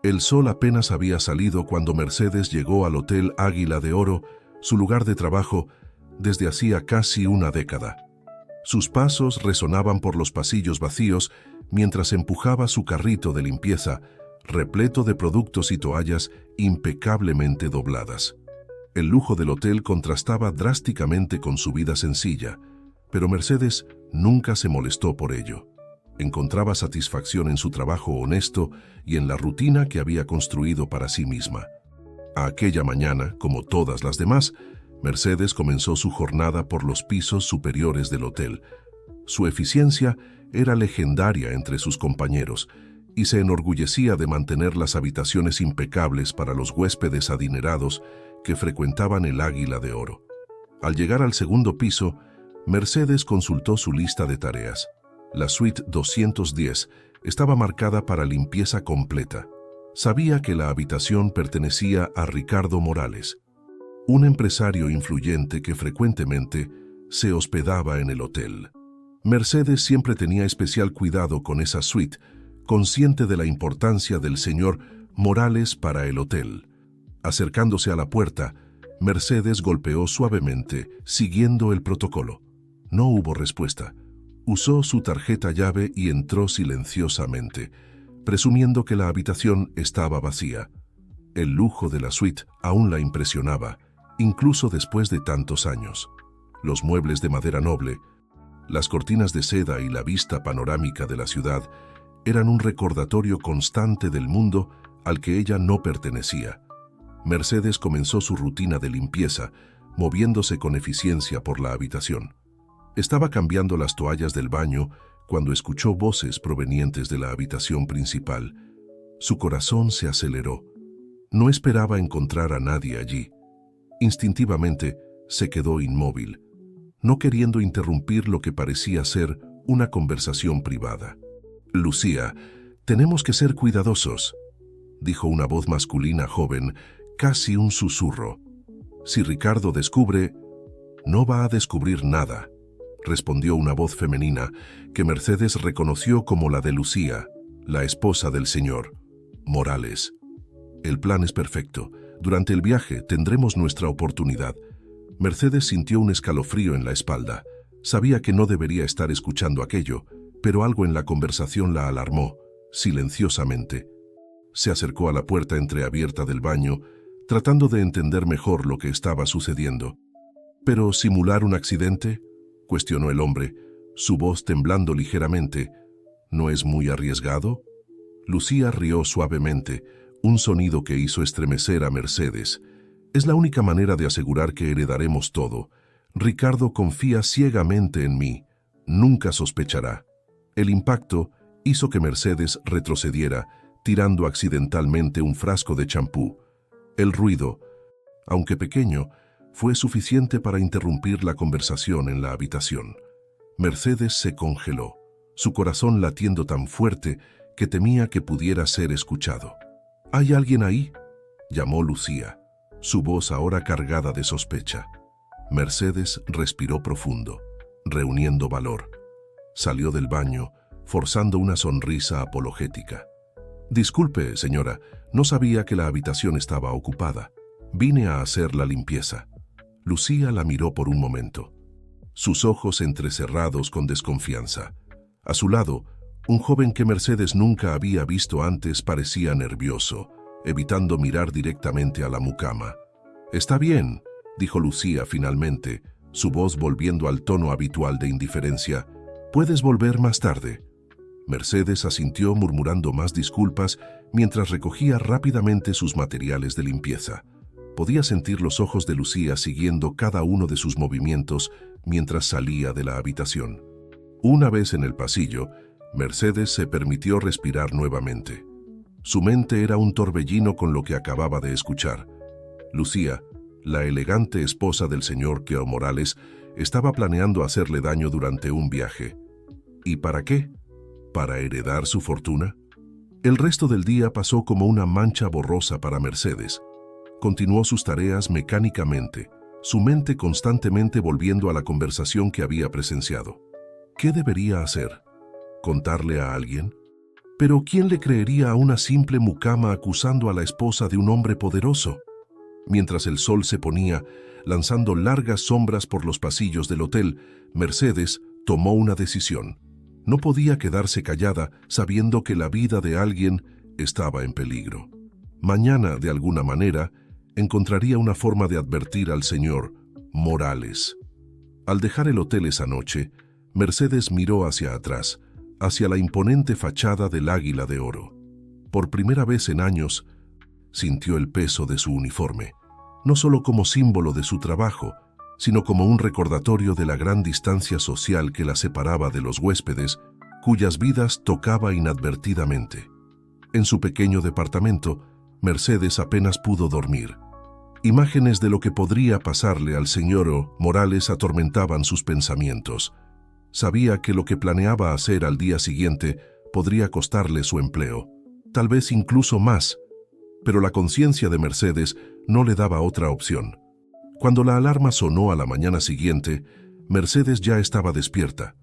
El sol apenas había salido cuando Mercedes llegó al Hotel Águila de Oro, su lugar de trabajo, desde hacía casi una década. Sus pasos resonaban por los pasillos vacíos mientras empujaba su carrito de limpieza, repleto de productos y toallas impecablemente dobladas. El lujo del hotel contrastaba drásticamente con su vida sencilla, pero Mercedes nunca se molestó por ello. Encontraba satisfacción en su trabajo honesto y en la rutina que había construido para sí misma. Aquella mañana, como todas las demás, Mercedes comenzó su jornada por los pisos superiores del hotel. Su eficiencia era legendaria entre sus compañeros y se enorgullecía de mantener las habitaciones impecables para los huéspedes adinerados que frecuentaban el Águila de Oro. Al llegar al segundo piso, Mercedes consultó su lista de tareas. La suite 210 estaba marcada para limpieza completa. Sabía que la habitación pertenecía a Ricardo Morales, un empresario influyente que frecuentemente se hospedaba en el hotel. Mercedes siempre tenía especial cuidado con esa suite, consciente de la importancia del señor Morales para el hotel. Acercándose a la puerta, Mercedes golpeó suavemente, siguiendo el protocolo. No hubo respuesta. Usó su tarjeta llave y entró silenciosamente, presumiendo que la habitación estaba vacía. El lujo de la suite aún la impresionaba, incluso después de tantos años. Los muebles de madera noble, las cortinas de seda y la vista panorámica de la ciudad eran un recordatorio constante del mundo al que ella no pertenecía. Mercedes comenzó su rutina de limpieza, moviéndose con eficiencia por la habitación. Estaba cambiando las toallas del baño cuando escuchó voces provenientes de la habitación principal. Su corazón se aceleró. No esperaba encontrar a nadie allí. Instintivamente se quedó inmóvil, no queriendo interrumpir lo que parecía ser una conversación privada. «Lucía, tenemos que ser cuidadosos», dijo una voz masculina joven, casi un susurro. «Si Ricardo descubre...». «No va a descubrir nada», respondió una voz femenina que Mercedes reconoció como la de Lucía, la esposa del señor Morales. «El plan es perfecto. Durante el viaje tendremos nuestra oportunidad». Mercedes sintió un escalofrío en la espalda. Sabía que no debería estar escuchando aquello, pero algo en la conversación la alarmó, silenciosamente. Se acercó a la puerta entreabierta del baño, tratando de entender mejor lo que estaba sucediendo. «¿Pero simular un accidente?», cuestionó el hombre, su voz temblando ligeramente. «¿No es muy arriesgado?». Lucía rió suavemente, un sonido que hizo estremecer a Mercedes. «Es la única manera de asegurar que heredaremos todo. Ricardo confía ciegamente en mí. Nunca sospechará». El impacto hizo que Mercedes retrocediera, tirando accidentalmente un frasco de champú. El ruido, aunque pequeño, fue suficiente para interrumpir la conversación en la habitación. Mercedes se congeló, su corazón latiendo tan fuerte que temía que pudiera ser escuchado. «¿Hay alguien ahí?», llamó Lucía, su voz ahora cargada de sospecha. Mercedes respiró profundo, reuniendo valor. Salió del baño, forzando una sonrisa apologética. «Disculpe, señora, no sabía que la habitación estaba ocupada. Vine a hacer la limpieza». Lucía la miró por un momento, sus ojos entrecerrados con desconfianza. A su lado, un joven que Mercedes nunca había visto antes parecía nervioso, evitando mirar directamente a la mucama. «Está bien», dijo Lucía finalmente, su voz volviendo al tono habitual de indiferencia. «Puedes volver más tarde». Mercedes asintió murmurando más disculpas mientras recogía rápidamente sus materiales de limpieza. Podía sentir los ojos de Lucía siguiendo cada uno de sus movimientos mientras salía de la habitación. Una vez en el pasillo, Mercedes se permitió respirar nuevamente. Su mente era un torbellino con lo que acababa de escuchar. Lucía, la elegante esposa del señor Keo Morales, estaba planeando hacerle daño durante un viaje. ¿Y para qué? ¿Para heredar su fortuna? El resto del día pasó como una mancha borrosa para Mercedes. Continuó sus tareas mecánicamente, su mente constantemente volviendo a la conversación que había presenciado. ¿Qué debería hacer? ¿Contarle a alguien? Pero ¿quién le creería a una simple mucama acusando a la esposa de un hombre poderoso? Mientras el sol se ponía, lanzando largas sombras por los pasillos del hotel, Mercedes tomó una decisión. No podía quedarse callada sabiendo que la vida de alguien estaba en peligro. Mañana, de alguna manera, encontraría una forma de advertir al señor Morales. Al dejar el hotel esa noche, Mercedes miró hacia atrás, hacia la imponente fachada del Águila de Oro. Por primera vez en años, sintió el peso de su uniforme, no solo como símbolo de su trabajo, sino como un recordatorio de la gran distancia social que la separaba de los huéspedes, cuyas vidas tocaba inadvertidamente. En su pequeño departamento, Mercedes apenas pudo dormir. Imágenes de lo que podría pasarle al señor Morales atormentaban sus pensamientos. Sabía que lo que planeaba hacer al día siguiente podría costarle su empleo, tal vez incluso más, pero la conciencia de Mercedes no le daba otra opción. Cuando la alarma sonó a la mañana siguiente, Mercedes ya estaba despierta.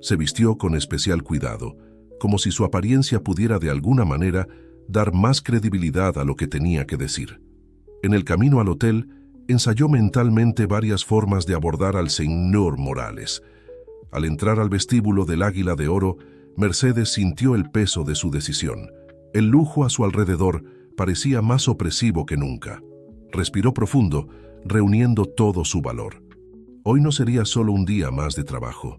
Se vistió con especial cuidado, como si su apariencia pudiera de alguna manera dar más credibilidad a lo que tenía que decir. En el camino al hotel, ensayó mentalmente varias formas de abordar al señor Morales. Al entrar al vestíbulo del Águila de Oro, Mercedes sintió el peso de su decisión. El lujo a su alrededor parecía más opresivo que nunca. Respiró profundo, reuniendo todo su valor. Hoy no sería solo un día más de trabajo.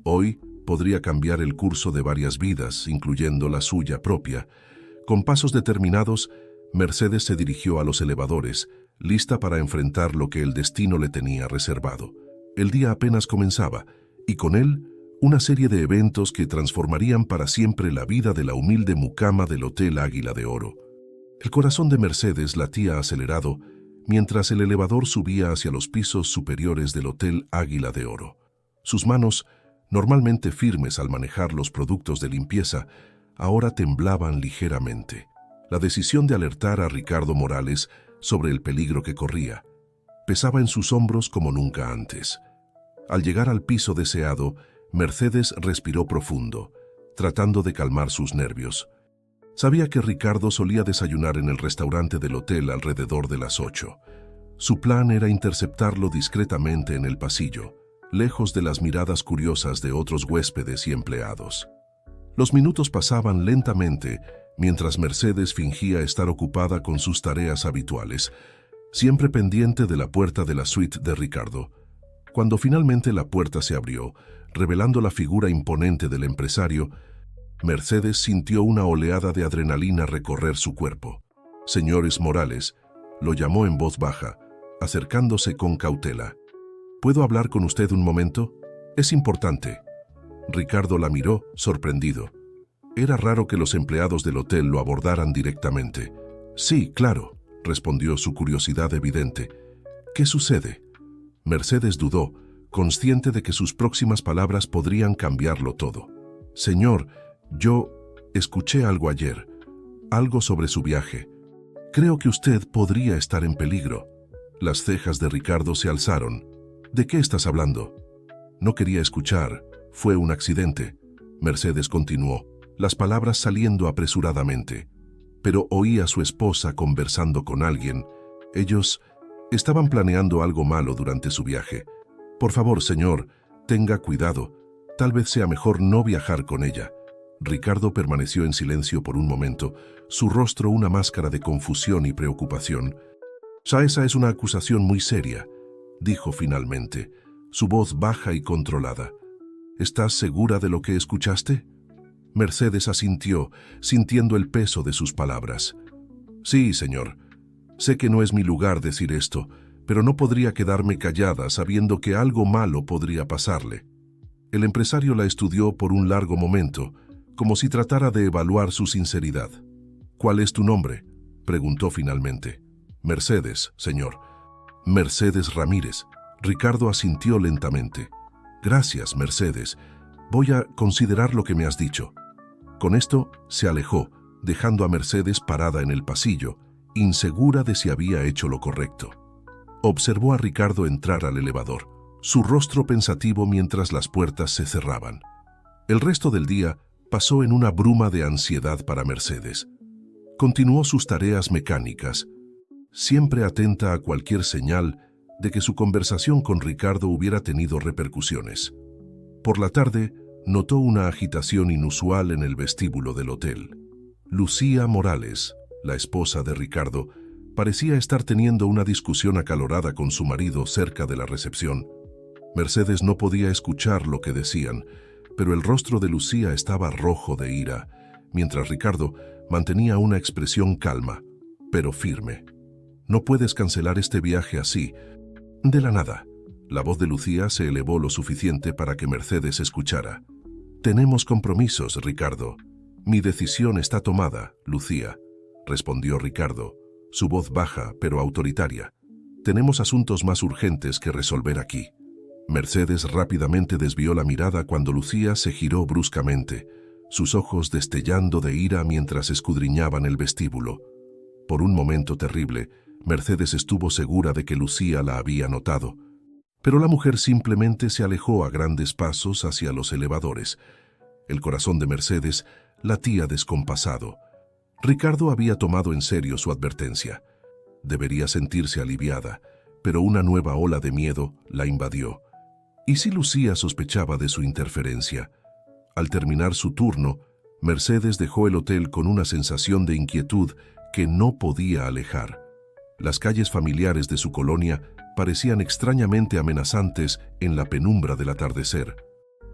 Hoy podría cambiar el curso de varias vidas, incluyendo la suya propia. Con pasos determinados, Mercedes se dirigió a los elevadores, lista para enfrentar lo que el destino le tenía reservado. El día apenas comenzaba, y con él, una serie de eventos que transformarían para siempre la vida de la humilde mucama del Hotel Águila de Oro. El corazón de Mercedes latía acelerado mientras el elevador subía hacia los pisos superiores del Hotel Águila de Oro. Sus manos, normalmente firmes al manejar los productos de limpieza, ahora temblaban ligeramente. La decisión de alertar a Ricardo Morales sobre el peligro que corría pesaba en sus hombros como nunca antes. Al llegar al piso deseado, Mercedes respiró profundo, tratando de calmar sus nervios. Sabía que Ricardo solía desayunar en el restaurante del hotel alrededor de las 8. Su plan era interceptarlo discretamente en el pasillo, lejos de las miradas curiosas de otros huéspedes y empleados. Los minutos pasaban lentamente mientras Mercedes fingía estar ocupada con sus tareas habituales, siempre pendiente de la puerta de la suite de Ricardo. Cuando finalmente la puerta se abrió, revelando la figura imponente del empresario, Mercedes sintió una oleada de adrenalina recorrer su cuerpo. «Señores Morales», lo llamó en voz baja, acercándose con cautela. «¿Puedo hablar con usted un momento? Es importante». Ricardo la miró, sorprendido. Era raro que los empleados del hotel lo abordaran directamente. «Sí, claro», respondió, su curiosidad evidente. «¿Qué sucede?» Mercedes dudó, consciente de que sus próximas palabras podrían cambiarlo todo. «Señor, yo escuché algo ayer, algo sobre su viaje. Creo que usted podría estar en peligro». Las cejas de Ricardo se alzaron. «¿De qué estás hablando?» «No quería escuchar. Fue un accidente». Mercedes continuó, las palabras saliendo apresuradamente. Pero oí a su esposa conversando con alguien. Ellos estaban planeando algo malo durante su viaje. «Por favor, señor, tenga cuidado. Tal vez sea mejor no viajar con ella». Ricardo permaneció en silencio por un momento, su rostro una máscara de confusión y preocupación. «Esa es una acusación muy seria», dijo finalmente, su voz baja y controlada. «¿Estás segura de lo que escuchaste?» Mercedes asintió, sintiendo el peso de sus palabras. «Sí, señor. Sé que no es mi lugar decir esto, pero no podría quedarme callada sabiendo que algo malo podría pasarle». El empresario la estudió por un largo momento, como si tratara de evaluar su sinceridad. «¿Cuál es tu nombre?», preguntó finalmente. «Mercedes, señor». «Mercedes Ramírez». Ricardo asintió lentamente. «Gracias, Mercedes. Voy a considerar lo que me has dicho». Con esto se alejó, dejando a Mercedes parada en el pasillo, insegura de si había hecho lo correcto. Observó a Ricardo entrar al elevador, su rostro pensativo mientras las puertas se cerraban. El resto del día pasó en una bruma de ansiedad para Mercedes. Continuó sus tareas mecánicas, siempre atenta a cualquier señal de que su conversación con Ricardo hubiera tenido repercusiones. Por la tarde, notó una agitación inusual en el vestíbulo del hotel. Lucía Morales, la esposa de Ricardo, parecía estar teniendo una discusión acalorada con su marido cerca de la recepción. Mercedes no podía escuchar lo que decían, pero el rostro de Lucía estaba rojo de ira, mientras Ricardo mantenía una expresión calma, pero firme. «No puedes cancelar este viaje así, de la nada». La voz de Lucía se elevó lo suficiente para que Mercedes escuchara. «Tenemos compromisos, Ricardo». «Mi decisión está tomada, Lucía», respondió Ricardo, su voz baja pero autoritaria. «Tenemos asuntos más urgentes que resolver aquí». Mercedes rápidamente desvió la mirada cuando Lucía se giró bruscamente, sus ojos destellando de ira mientras escudriñaban el vestíbulo. Por un momento terrible, Mercedes estuvo segura de que Lucía la había notado, pero la mujer simplemente se alejó a grandes pasos hacia los elevadores. El corazón de Mercedes latía descompasado. Ricardo había tomado en serio su advertencia. Debería sentirse aliviada, pero una nueva ola de miedo la invadió. ¿Y si Lucía sospechaba de su interferencia? Al terminar su turno, Mercedes dejó el hotel con una sensación de inquietud que no podía alejar. Las calles familiares de su colonia parecían extrañamente amenazantes en la penumbra del atardecer.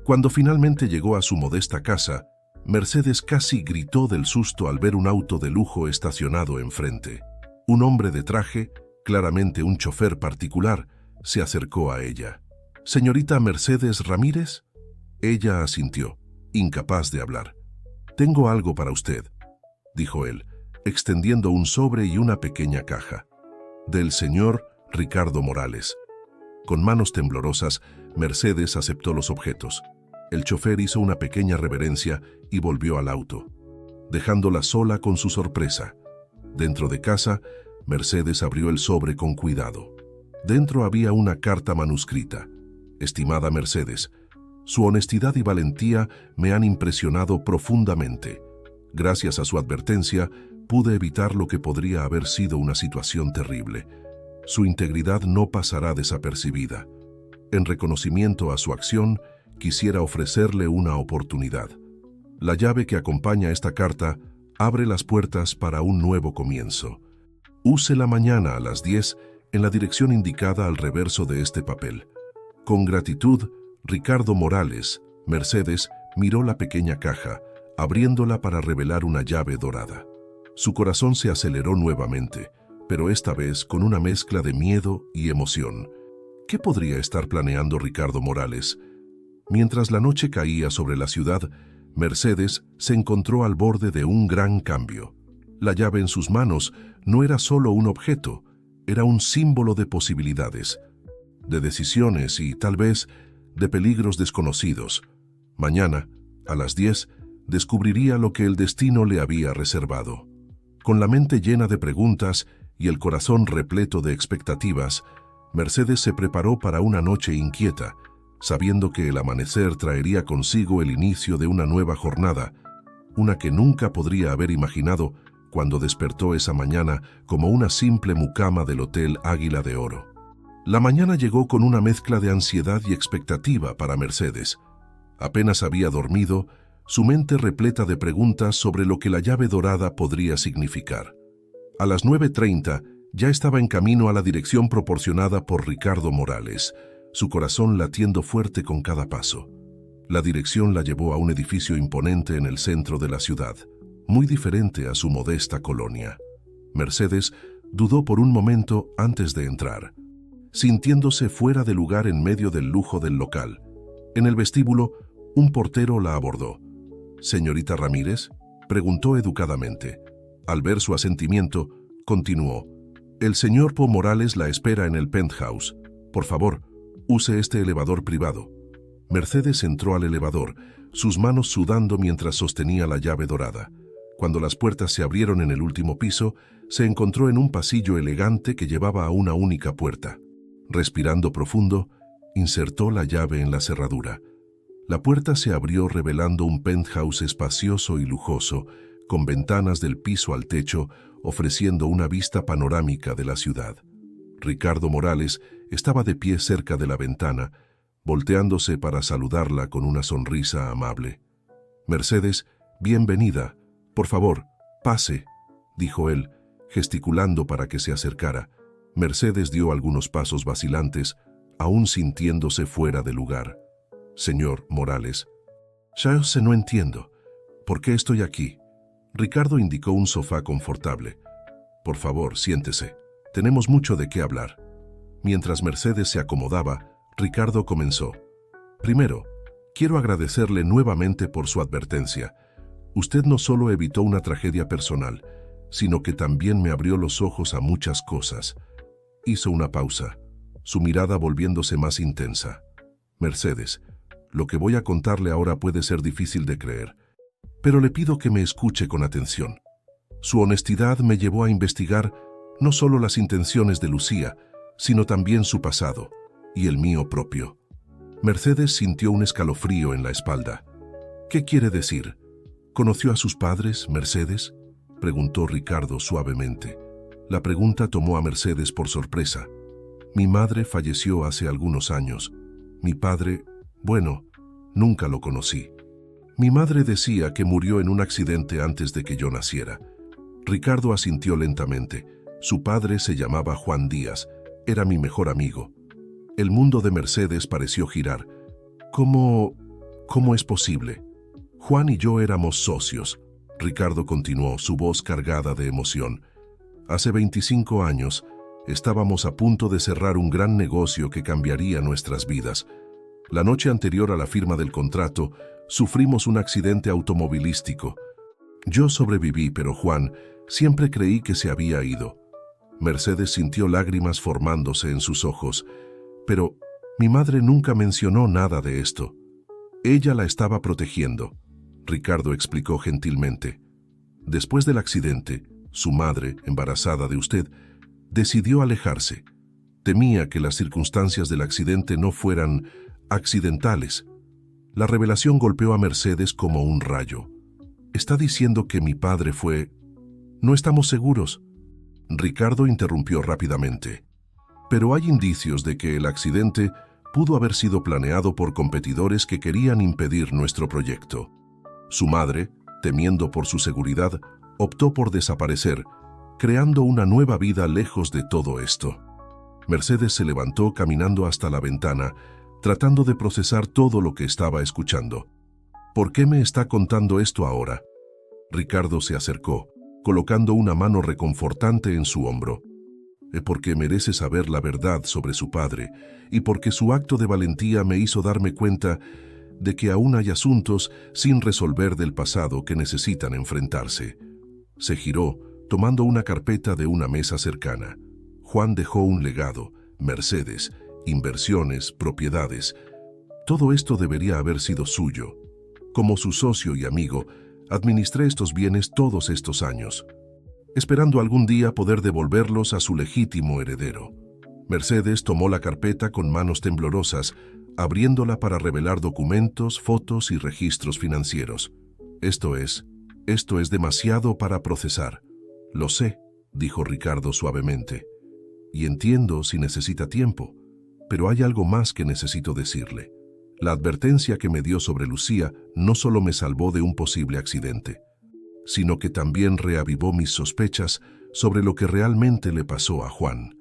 Cuando finalmente llegó a su modesta casa, Mercedes casi gritó del susto al ver un auto de lujo estacionado enfrente. Un hombre de traje, claramente un chofer particular, se acercó a ella. «¿Señorita Mercedes Ramírez?» Ella asintió, incapaz de hablar. «Tengo algo para usted», dijo él, extendiendo un sobre y una pequeña caja. «Del señor Ricardo Morales». Con manos temblorosas, Mercedes aceptó los objetos. El chofer hizo una pequeña reverencia y volvió al auto, dejándola sola con su sorpresa. Dentro de casa, Mercedes abrió el sobre con cuidado. Dentro había una carta manuscrita. «Estimada Mercedes, su honestidad y valentía me han impresionado profundamente. Gracias a su advertencia, pude evitar lo que podría haber sido una situación terrible. Su integridad no pasará desapercibida. En reconocimiento a su acción, quisiera ofrecerle una oportunidad. La llave que acompaña esta carta abre las puertas para un nuevo comienzo. Úsela mañana a las 10 en la dirección indicada al reverso de este papel. Con gratitud, Ricardo Morales». Mercedes miró la pequeña caja, abriéndola para revelar una llave dorada. Su corazón se aceleró nuevamente, pero esta vez con una mezcla de miedo y emoción. ¿Qué podría estar planeando Ricardo Morales? Mientras la noche caía sobre la ciudad, Mercedes se encontró al borde de un gran cambio. La llave en sus manos no era solo un objeto, era un símbolo de posibilidades, de decisiones y, tal vez, de peligros desconocidos. Mañana, a las 10, descubriría lo que el destino le había reservado. Con la mente llena de preguntas y el corazón repleto de expectativas, Mercedes se preparó para una noche inquieta, sabiendo que el amanecer traería consigo el inicio de una nueva jornada, una que nunca podría haber imaginado cuando despertó esa mañana como una simple mucama del Hotel Águila de Oro. La mañana llegó con una mezcla de ansiedad y expectativa para Mercedes. Apenas había dormido, su mente repleta de preguntas sobre lo que la llave dorada podría significar. A las 9:30 ya estaba en camino a la dirección proporcionada por Ricardo Morales, su corazón latiendo fuerte con cada paso. La dirección la llevó a un edificio imponente en el centro de la ciudad, muy diferente a su modesta colonia. Mercedes dudó por un momento antes de entrar, sintiéndose fuera de lugar en medio del lujo del local. En el vestíbulo, un portero la abordó. «¿Señorita Ramírez?», preguntó educadamente. Al ver su asentimiento, continuó. «El señor Po Morales la espera en el penthouse. Por favor, use este elevador privado». Mercedes entró al elevador, sus manos sudando mientras sostenía la llave dorada. Cuando las puertas se abrieron en el último piso, se encontró en un pasillo elegante que llevaba a una única puerta. Respirando profundo, insertó la llave en la cerradura. La puerta se abrió revelando un penthouse espacioso y lujoso, con ventanas del piso al techo, ofreciendo una vista panorámica de la ciudad. Ricardo Morales estaba de pie cerca de la ventana, volteándose para saludarla con una sonrisa amable. «Mercedes, bienvenida. Por favor, pase», dijo él, gesticulando para que se acercara. Mercedes dio algunos pasos vacilantes, aún sintiéndose fuera de lugar. «Señor Morales». «Ya sé, no entiendo. ¿Por qué estoy aquí?» Ricardo indicó un sofá confortable. «Por favor, siéntese. Tenemos mucho de qué hablar». Mientras Mercedes se acomodaba, Ricardo comenzó. «Primero, quiero agradecerle nuevamente por su advertencia. Usted no solo evitó una tragedia personal, sino que también me abrió los ojos a muchas cosas». Hizo una pausa, su mirada volviéndose más intensa. «Mercedes, lo que voy a contarle ahora puede ser difícil de creer, pero le pido que me escuche con atención. Su honestidad me llevó a investigar no solo las intenciones de Lucía, sino también su pasado y el mío propio». Mercedes sintió un escalofrío en la espalda. «¿Qué quiere decir? ¿Conoció a sus padres, Mercedes?», preguntó Ricardo suavemente. La pregunta tomó a Mercedes por sorpresa. «Mi madre falleció hace algunos años. Mi padre, bueno, nunca lo conocí. Mi madre decía que murió en un accidente antes de que yo naciera». Ricardo asintió lentamente. Su padre se llamaba Juan Díaz. Era mi mejor amigo. El mundo de Mercedes pareció girar. ¿Cómo es posible? Juan y yo éramos socios. Ricardo continuó, su voz cargada de emoción. Hace 25 años, estábamos a punto de cerrar un gran negocio que cambiaría nuestras vidas. La noche anterior a la firma del contrato, sufrimos un accidente automovilístico. Yo sobreviví, pero Juan, siempre creí que se había ido. Mercedes sintió lágrimas formándose en sus ojos, pero mi madre nunca mencionó nada de esto. Ella la estaba protegiendo, Ricardo explicó gentilmente. Después del accidente, su madre, embarazada de usted, decidió alejarse. Temía que las circunstancias del accidente no fueran accidentales. La revelación golpeó a Mercedes como un rayo. «¿Está diciendo que mi padre fue...?» «No estamos seguros». Ricardo interrumpió rápidamente. «Pero hay indicios de que el accidente pudo haber sido planeado por competidores que querían impedir nuestro proyecto. Su madre, temiendo por su seguridad, optó por desaparecer, creando una nueva vida lejos de todo esto». Mercedes se levantó caminando hasta la ventana, tratando de procesar todo lo que estaba escuchando. «¿Por qué me está contando esto ahora?». Ricardo se acercó, colocando una mano reconfortante en su hombro. «Porque merece saber la verdad sobre su padre, y porque su acto de valentía me hizo darme cuenta de que aún hay asuntos sin resolver del pasado que necesitan enfrentarse». Se giró, tomando una carpeta de una mesa cercana. Juan dejó un legado, Mercedes, inversiones, propiedades. Todo esto debería haber sido suyo. Como su socio y amigo, administré estos bienes todos estos años, esperando algún día poder devolverlos a su legítimo heredero. Mercedes tomó la carpeta con manos temblorosas, abriéndola para revelar documentos, fotos y registros financieros. Esto es demasiado para procesar». «Lo sé», dijo Ricardo suavemente, «y entiendo si necesita tiempo, pero hay algo más que necesito decirle. La advertencia que me dio sobre Lucía no solo me salvó de un posible accidente, sino que también reavivó mis sospechas sobre lo que realmente le pasó a Juan».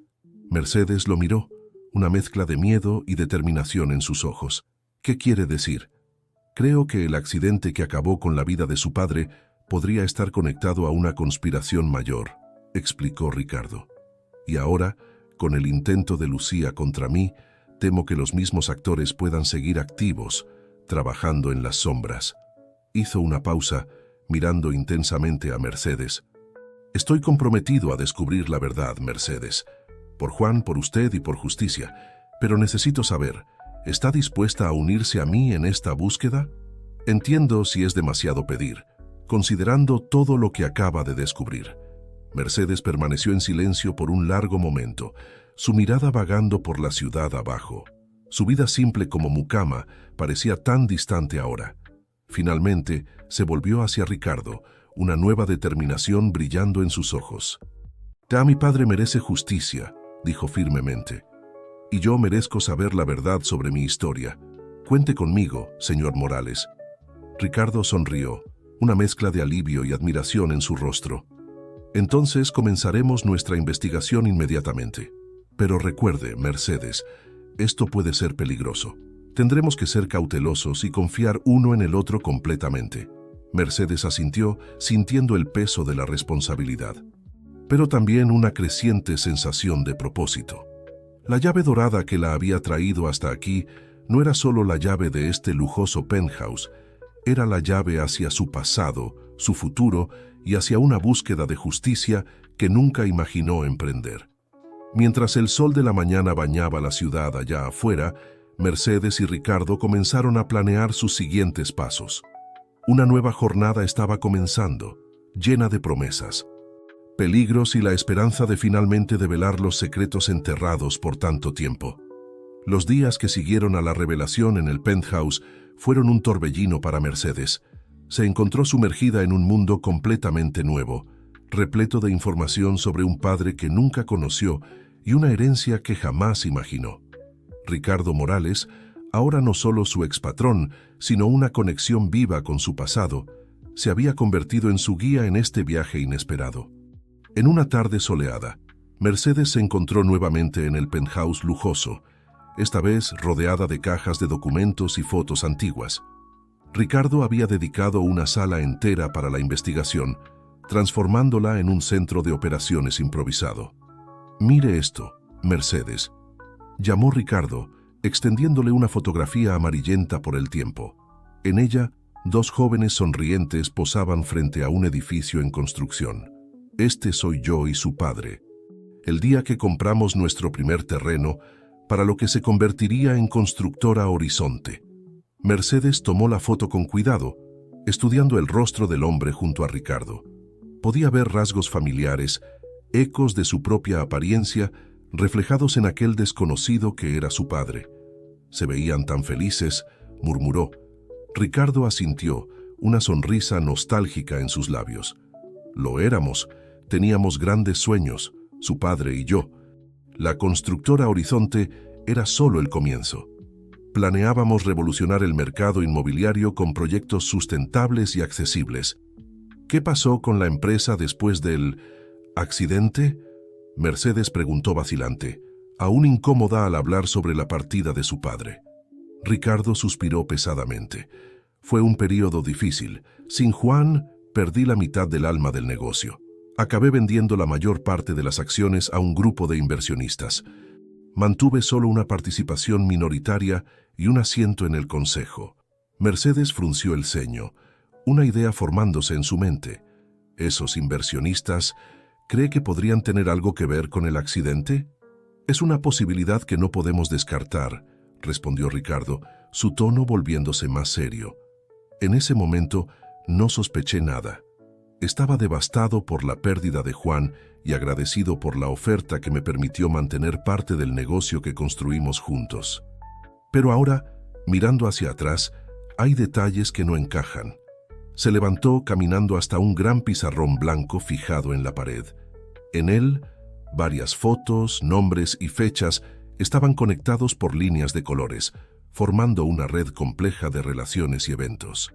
Mercedes lo miró, una mezcla de miedo y determinación en sus ojos. «¿Qué quiere decir?». «Creo que el accidente que acabó con la vida de su padre podría estar conectado a una conspiración mayor», explicó Ricardo. «Y ahora, con el intento de Lucía contra mí, temo que los mismos actores puedan seguir activos, trabajando en las sombras». Hizo una pausa, mirando intensamente a Mercedes. «Estoy comprometido a descubrir la verdad, Mercedes. Por Juan, por usted y por justicia. Pero necesito saber, ¿está dispuesta a unirse a mí en esta búsqueda? Entiendo si es demasiado pedir, considerando todo lo que acaba de descubrir». Mercedes permaneció en silencio por un largo momento, su mirada vagando por la ciudad abajo. Su vida simple como mucama parecía tan distante ahora. Finalmente, se volvió hacia Ricardo, una nueva determinación brillando en sus ojos. Mi padre merece justicia, dijo firmemente. Y yo merezco saber la verdad sobre mi historia. Cuente conmigo, señor Morales. Ricardo sonrió, una mezcla de alivio y admiración en su rostro. Entonces comenzaremos nuestra investigación inmediatamente. Pero recuerde, Mercedes, esto puede ser peligroso. Tendremos que ser cautelosos y confiar uno en el otro completamente. Mercedes asintió, sintiendo el peso de la responsabilidad, pero también una creciente sensación de propósito. La llave dorada que la había traído hasta aquí no era solo la llave de este lujoso penthouse, era la llave hacia su pasado, su futuro y hacia una búsqueda de justicia que nunca imaginó emprender. Mientras el sol de la mañana bañaba la ciudad allá afuera, Mercedes y Ricardo comenzaron a planear sus siguientes pasos. Una nueva jornada estaba comenzando, llena de promesas, peligros y la esperanza de finalmente develar los secretos enterrados por tanto tiempo. Los días que siguieron a la revelación en el penthouse fueron un torbellino para Mercedes. Se encontró sumergida en un mundo completamente nuevo, repleto de información sobre un padre que nunca conoció y una herencia que jamás imaginó. Ricardo Morales, ahora no solo su expatrón, sino una conexión viva con su pasado, se había convertido en su guía en este viaje inesperado. En una tarde soleada, Mercedes se encontró nuevamente en el penthouse lujoso, esta vez rodeada de cajas de documentos y fotos antiguas. Ricardo había dedicado una sala entera para la investigación, transformándola en un centro de operaciones improvisado. «Mire esto, Mercedes», llamó Ricardo, extendiéndole una fotografía amarillenta por el tiempo. En ella, dos jóvenes sonrientes posaban frente a un edificio en construcción. «Este soy yo y su padre. El día que compramos nuestro primer terreno, para lo que se convertiría en Constructora Horizonte». Mercedes tomó la foto con cuidado, estudiando el rostro del hombre junto a Ricardo. Podía ver rasgos familiares, ecos de su propia apariencia, reflejados en aquel desconocido que era su padre. «Se veían tan felices», murmuró. Ricardo asintió, una sonrisa nostálgica en sus labios. «Lo éramos, teníamos grandes sueños, su padre y yo. La Constructora Horizonte era solo el comienzo. Planeábamos revolucionar el mercado inmobiliario con proyectos sustentables y accesibles». «¿Qué pasó con la empresa después del accidente?», Mercedes preguntó vacilante, aún incómoda al hablar sobre la partida de su padre. Ricardo suspiró pesadamente. «Fue un período difícil. Sin Juan, perdí la mitad del alma del negocio. Acabé vendiendo la mayor parte de las acciones a un grupo de inversionistas. Mantuve solo una participación minoritaria y un asiento en el consejo». Mercedes frunció el ceño, una idea formándose en su mente. «¿Esos inversionistas cree que podrían tener algo que ver con el accidente?» «Es una posibilidad que no podemos descartar», respondió Ricardo, su tono volviéndose más serio. «En ese momento no sospeché nada. Estaba devastado por la pérdida de Juan y agradecido por la oferta que me permitió mantener parte del negocio que construimos juntos. Pero ahora, mirando hacia atrás, hay detalles que no encajan». Se levantó caminando hasta un gran pizarrón blanco fijado en la pared. En él, varias fotos, nombres y fechas estaban conectados por líneas de colores, formando una red compleja de relaciones y eventos.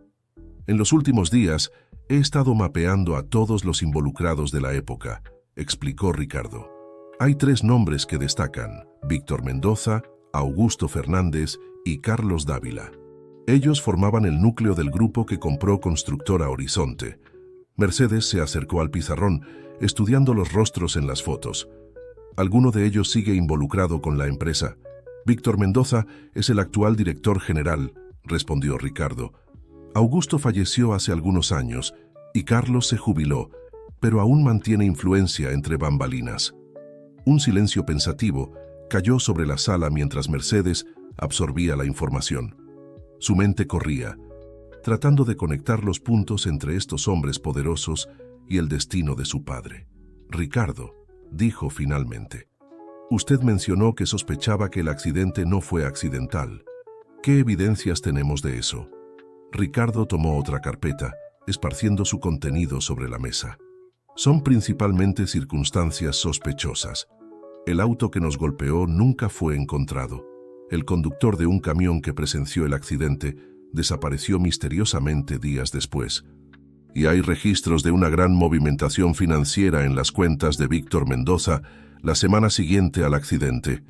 «En los últimos días, he estado mapeando a todos los involucrados de la época», explicó Ricardo. «Hay 3 nombres que destacan: Víctor Mendoza, Augusto Fernández y Carlos Dávila. Ellos formaban el núcleo del grupo que compró Constructora Horizonte». Mercedes se acercó al pizarrón, estudiando los rostros en las fotos. «¿Alguno de ellos sigue involucrado con la empresa?» «Víctor Mendoza es el actual director general», respondió Ricardo. «Augusto falleció hace algunos años y Carlos se jubiló, pero aún mantiene influencia entre bambalinas». Un silencio pensativo cayó sobre la sala mientras Mercedes absorbía la información. Su mente corría, tratando de conectar los puntos entre estos hombres poderosos y el destino de su padre. «Ricardo», dijo finalmente, Usted mencionó que sospechaba que el accidente no fue accidental. ¿Qué evidencias tenemos de eso? Ricardo tomó otra carpeta, esparciendo su contenido sobre la mesa. Son principalmente circunstancias sospechosas. El auto que nos golpeó nunca fue encontrado. El conductor de un camión que presenció el accidente desapareció misteriosamente días después. Y hay registros de una gran movimentación financiera en las cuentas de Víctor Mendoza la semana siguiente al accidente.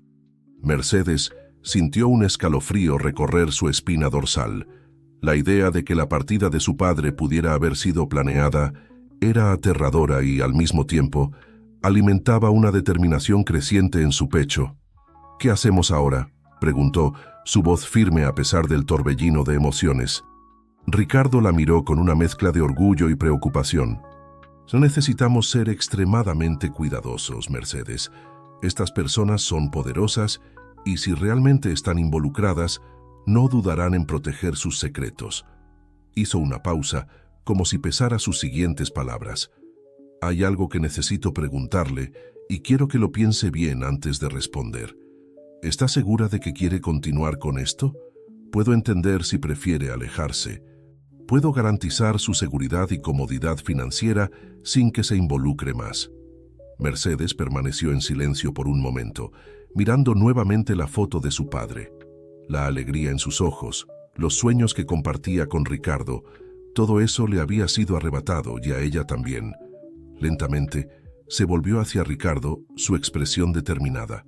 Mercedes sintió un escalofrío recorrer su espina dorsal. La idea de que la partida de su padre pudiera haber sido planeada era aterradora y, al mismo tiempo, alimentaba una determinación creciente en su pecho. «¿Qué hacemos ahora?», preguntó, su voz firme a pesar del torbellino de emociones. Ricardo la miró con una mezcla de orgullo y preocupación. «Necesitamos ser extremadamente cuidadosos, Mercedes. Estas personas son poderosas y si realmente están involucradas, no dudarán en proteger sus secretos». Hizo una pausa, como si pesara sus siguientes palabras. «Hay algo que necesito preguntarle y quiero que lo piense bien antes de responder. ¿Está segura de que quiere continuar con esto? Puedo entender si prefiere alejarse. Puedo garantizar su seguridad y comodidad financiera sin que se involucre más». Mercedes permaneció en silencio por un momento, mirando nuevamente la foto de su padre. La alegría en sus ojos, los sueños que compartía con Ricardo, todo eso le había sido arrebatado y a ella también. Lentamente, se volvió hacia Ricardo, su expresión determinada.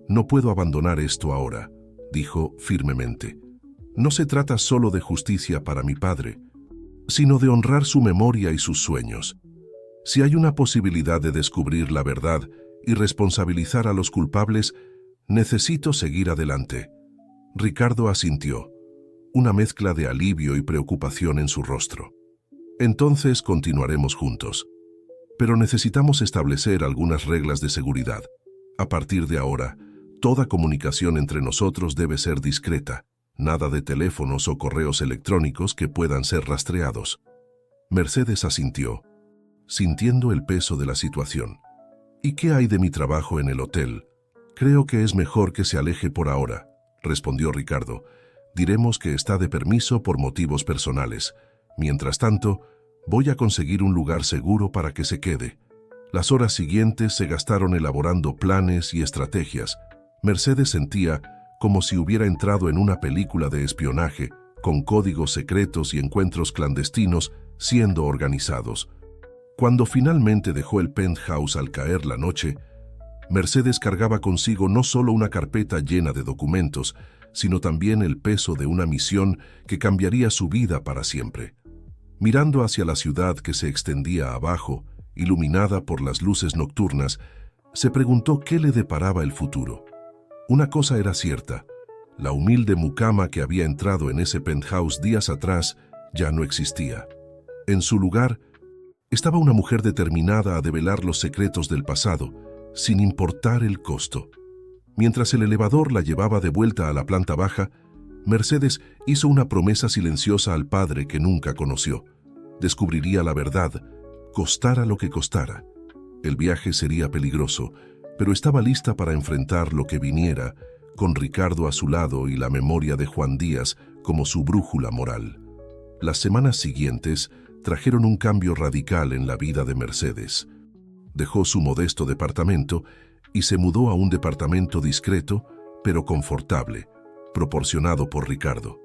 «No puedo abandonar esto ahora», dijo firmemente. «No se trata solo de justicia para mi padre, sino de honrar su memoria y sus sueños. Si hay una posibilidad de descubrir la verdad y responsabilizar a los culpables, necesito seguir adelante». Ricardo asintió, una mezcla de alivio y preocupación en su rostro. «Entonces continuaremos juntos. Pero necesitamos establecer algunas reglas de seguridad. A partir de ahora, toda comunicación entre nosotros debe ser discreta. Nada de teléfonos o correos electrónicos que puedan ser rastreados». Mercedes asintió, sintiendo el peso de la situación. «¿Y qué hay de mi trabajo en el hotel? Creo que es mejor que se aleje por ahora», respondió Ricardo. «Diremos que está de permiso por motivos personales. Mientras tanto, voy a conseguir un lugar seguro para que se quede». Las horas siguientes se gastaron elaborando planes y estrategias. Mercedes sentía como si hubiera entrado en una película de espionaje, con códigos secretos y encuentros clandestinos siendo organizados. Cuando finalmente dejó el penthouse al caer la noche, Mercedes cargaba consigo no solo una carpeta llena de documentos, sino también el peso de una misión que cambiaría su vida para siempre. Mirando hacia la ciudad que se extendía abajo, iluminada por las luces nocturnas, se preguntó qué le deparaba el futuro. Una cosa era cierta: la humilde mucama que había entrado en ese penthouse días atrás ya no existía. En su lugar estaba una mujer determinada a develar los secretos del pasado, sin importar el costo. Mientras el elevador la llevaba de vuelta a la planta baja, Mercedes hizo una promesa silenciosa al padre que nunca conoció. Descubriría la verdad, costara lo que costara. El viaje sería peligroso, pero estaba lista para enfrentar lo que viniera, con Ricardo a su lado y la memoria de Juan Díaz como su brújula moral. Las semanas siguientes trajeron un cambio radical en la vida de Mercedes. Dejó su modesto departamento y se mudó a un departamento discreto, pero confortable, proporcionado por Ricardo.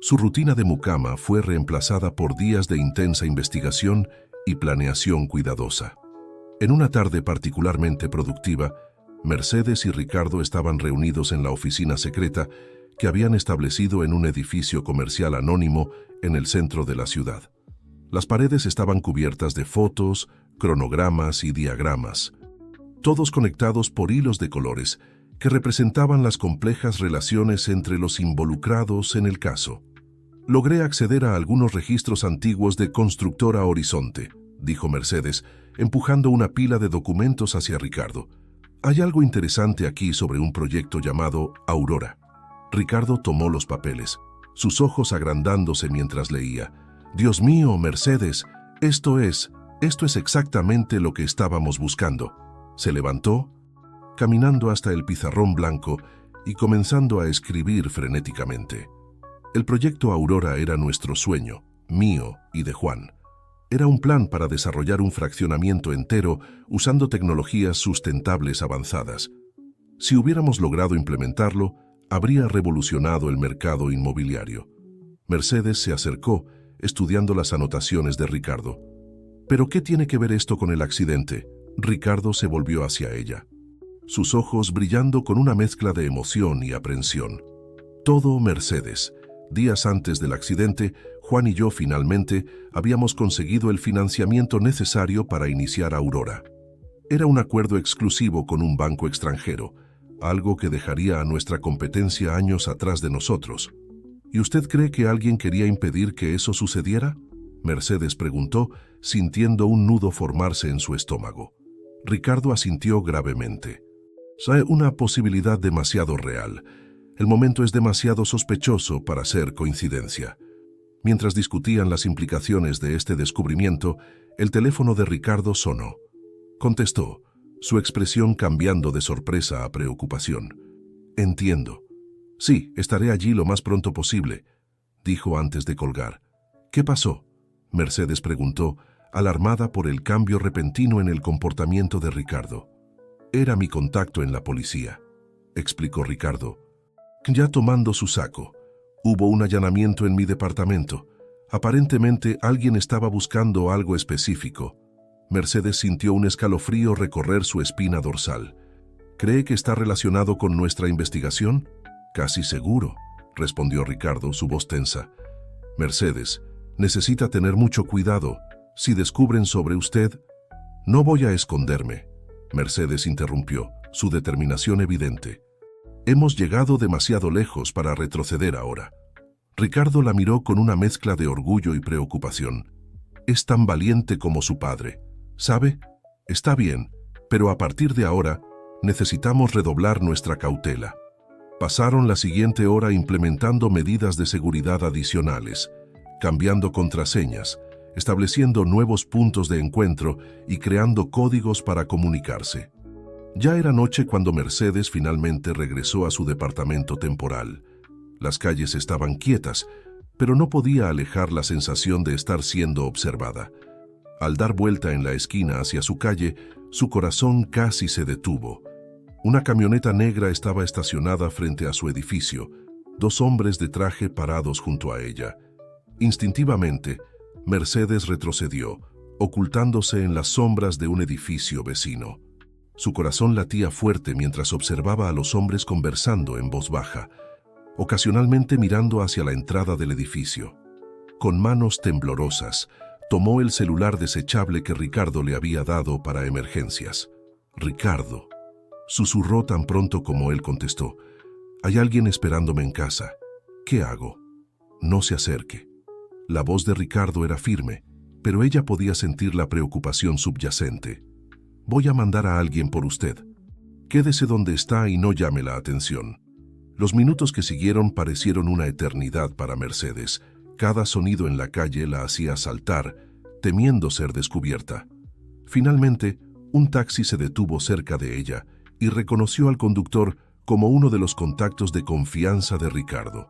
Su rutina de mucama fue reemplazada por días de intensa investigación y planeación cuidadosa. En una tarde particularmente productiva, Mercedes y Ricardo estaban reunidos en la oficina secreta que habían establecido en un edificio comercial anónimo en el centro de la ciudad. Las paredes estaban cubiertas de fotos, cronogramas y diagramas, todos conectados por hilos de colores que representaban las complejas relaciones entre los involucrados en el caso. «Logré acceder a algunos registros antiguos de Constructora Horizonte», dijo Mercedes, empujando una pila de documentos hacia Ricardo. «Hay algo interesante aquí sobre un proyecto llamado Aurora». Ricardo tomó los papeles, sus ojos agrandándose mientras leía. «Dios mío, Mercedes, esto es exactamente lo que estábamos buscando». Se levantó, caminando hasta el pizarrón blanco y comenzando a escribir frenéticamente. El proyecto Aurora era nuestro sueño, mío y de Juan. Era un plan para desarrollar un fraccionamiento entero usando tecnologías sustentables avanzadas. Si hubiéramos logrado implementarlo, habría revolucionado el mercado inmobiliario. Mercedes se acercó, estudiando las anotaciones de Ricardo. ¿Pero qué tiene que ver esto con el accidente? Ricardo se volvió hacia ella, sus ojos brillando con una mezcla de emoción y aprensión. Todo Mercedes. Días antes del accidente, Juan y yo finalmente habíamos conseguido el financiamiento necesario para iniciar Aurora. Era un acuerdo exclusivo con un banco extranjero, algo que dejaría a nuestra competencia años atrás de nosotros. ¿Y usted cree que alguien quería impedir que eso sucediera?, Mercedes preguntó, sintiendo un nudo formarse en su estómago. Ricardo asintió gravemente. «Es una posibilidad demasiado real. El momento es demasiado sospechoso para ser coincidencia». Mientras discutían las implicaciones de este descubrimiento, el teléfono de Ricardo sonó. Contestó, su expresión cambiando de sorpresa a preocupación. «Entiendo. Sí, estaré allí lo más pronto posible», dijo antes de colgar. «¿Qué pasó?», Mercedes preguntó, alarmada por el cambio repentino en el comportamiento de Ricardo. «Era mi contacto en la policía», explicó Ricardo. «Ya tomando su saco. Hubo un allanamiento en mi departamento. Aparentemente alguien estaba buscando algo específico». Mercedes sintió un escalofrío recorrer su espina dorsal. «¿Cree que está relacionado con nuestra investigación?». «Casi seguro», respondió Ricardo, su voz tensa. «Mercedes, necesita tener mucho cuidado. Si descubren sobre usted...». «No voy a esconderme», Mercedes interrumpió, su determinación evidente. «Hemos llegado demasiado lejos para retroceder ahora». Ricardo la miró con una mezcla de orgullo y preocupación. «Es tan valiente como su padre. ¿Sabe? Está bien, pero a partir de ahora necesitamos redoblar nuestra cautela». Pasaron la siguiente hora implementando medidas de seguridad adicionales, cambiando contraseñas, estableciendo nuevos puntos de encuentro y creando códigos para comunicarse. Ya era noche cuando Mercedes finalmente regresó a su departamento temporal. Las calles estaban quietas, pero no podía alejar la sensación de estar siendo observada. Al dar vuelta en la esquina hacia su calle, su corazón casi se detuvo. Una camioneta negra estaba estacionada frente a su edificio, dos hombres de traje parados junto a ella. Instintivamente, Mercedes retrocedió, ocultándose en las sombras de un edificio vecino. Su corazón latía fuerte mientras observaba a los hombres conversando en voz baja, ocasionalmente mirando hacia la entrada del edificio. Con manos temblorosas, tomó el celular desechable que Ricardo le había dado para emergencias. «Ricardo», susurró tan pronto como él contestó. «Hay alguien esperándome en casa. ¿Qué hago?». «No se acerque». La voz de Ricardo era firme, pero ella podía sentir la preocupación subyacente. «Voy a mandar a alguien por usted. Quédese donde está y no llame la atención». Los minutos que siguieron parecieron una eternidad para Mercedes. Cada sonido en la calle la hacía saltar, temiendo ser descubierta. Finalmente, un taxi se detuvo cerca de ella y reconoció al conductor como uno de los contactos de confianza de Ricardo.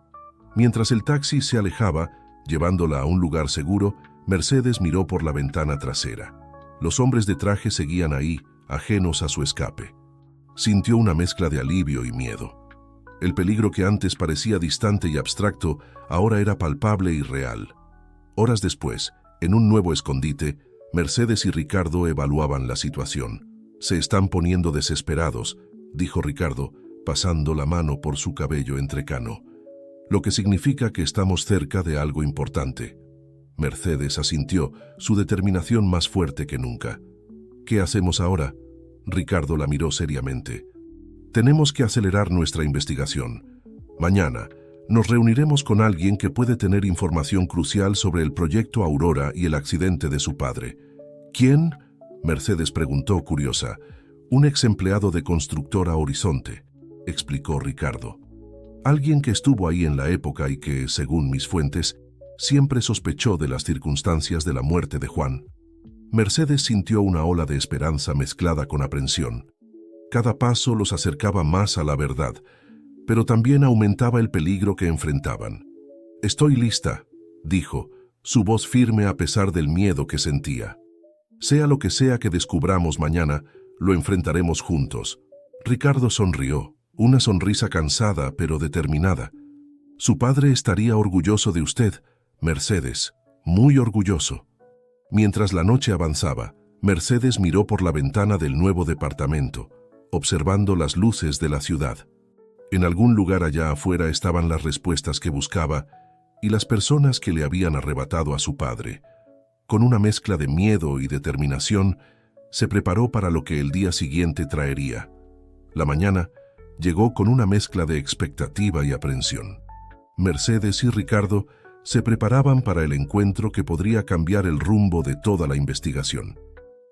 Mientras el taxi se alejaba, llevándola a un lugar seguro, Mercedes miró por la ventana trasera. Los hombres de traje seguían ahí, ajenos a su escape. Sintió una mezcla de alivio y miedo. El peligro que antes parecía distante y abstracto, ahora era palpable y real. Horas después, en un nuevo escondite, Mercedes y Ricardo evaluaban la situación. «Se están poniendo desesperados», dijo Ricardo, pasando la mano por su cabello entrecano. «Lo que significa que estamos cerca de algo importante». Mercedes asintió, su determinación más fuerte que nunca. «¿Qué hacemos ahora?». Ricardo la miró seriamente. «Tenemos que acelerar nuestra investigación. Mañana nos reuniremos con alguien que puede tener información crucial sobre el proyecto Aurora y el accidente de su padre». «¿Quién?», Mercedes preguntó curiosa. «Un ex empleado de Constructora Horizonte», explicó Ricardo. «Alguien que estuvo ahí en la época y que, según mis fuentes, siempre sospechó de las circunstancias de la muerte de Juan». Mercedes sintió una ola de esperanza mezclada con aprensión. Cada paso los acercaba más a la verdad, pero también aumentaba el peligro que enfrentaban. «Estoy lista», dijo, su voz firme a pesar del miedo que sentía. «Sea lo que sea que descubramos mañana, lo enfrentaremos juntos». Ricardo sonrió, una sonrisa cansada pero determinada. «Su padre estaría orgulloso de usted, Mercedes, muy orgulloso». Mientras la noche avanzaba, Mercedes miró por la ventana del nuevo departamento, observando las luces de la ciudad. En algún lugar allá afuera estaban las respuestas que buscaba y las personas que le habían arrebatado a su padre. Con una mezcla de miedo y determinación, se preparó para lo que el día siguiente traería. La mañana llegó con una mezcla de expectativa y aprensión. Mercedes y Ricardo se preparaban para el encuentro que podría cambiar el rumbo de toda la investigación.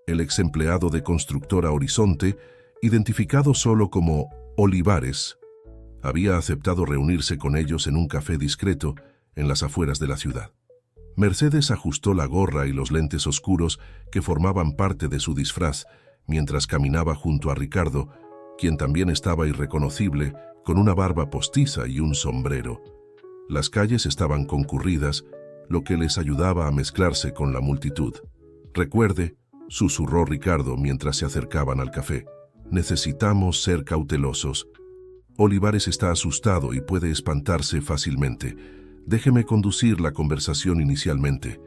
El ex empleado de Constructora Horizonte, identificado solo como Olivares, había aceptado reunirse con ellos en un café discreto en las afueras de la ciudad. Mercedes ajustó la gorra y los lentes oscuros que formaban parte de su disfraz mientras caminaba junto a Ricardo, quien también estaba irreconocible, con una barba postiza y un sombrero. Las calles estaban concurridas, lo que les ayudaba a mezclarse con la multitud. «Recuerde», susurró Ricardo mientras se acercaban al café, «necesitamos ser cautelosos. Olivares está asustado y puede espantarse fácilmente. Déjeme conducir la conversación inicialmente».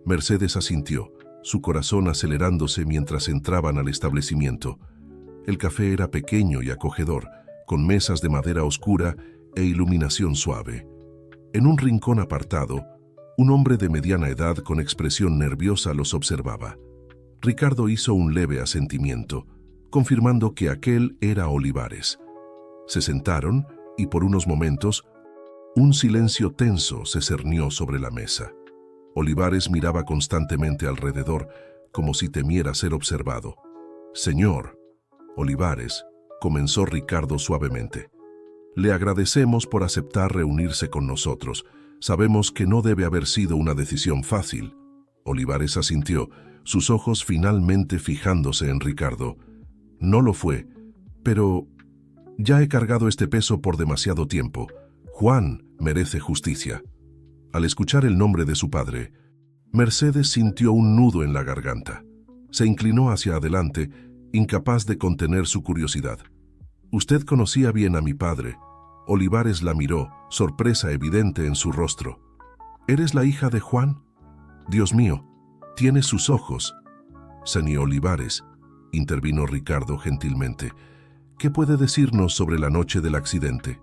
Mercedes asintió, su corazón acelerándose mientras entraban al establecimiento. El café era pequeño y acogedor, con mesas de madera oscura e iluminación suave. En un rincón apartado, un hombre de mediana edad con expresión nerviosa los observaba. Ricardo hizo un leve asentimiento, confirmando que aquel era Olivares. Se sentaron y por unos momentos, un silencio tenso se cernió sobre la mesa. Olivares miraba constantemente alrededor, como si temiera ser observado. «Señor Olivares», comenzó Ricardo suavemente, «le agradecemos por aceptar reunirse con nosotros. Sabemos que no debe haber sido una decisión fácil». Olivares asintió, sus ojos finalmente fijándose en Ricardo. «No lo fue, pero ya he cargado este peso por demasiado tiempo. Juan merece justicia». Al escuchar el nombre de su padre, Mercedes sintió un nudo en la garganta. Se inclinó hacia adelante, incapaz de contener su curiosidad. «Usted conocía bien a mi padre». Olivares la miró, sorpresa evidente en su rostro. «¿Eres la hija de Juan? Dios mío, tiene sus ojos». «Señor Olivares», intervino Ricardo gentilmente, «¿qué puede decirnos sobre la noche del accidente?».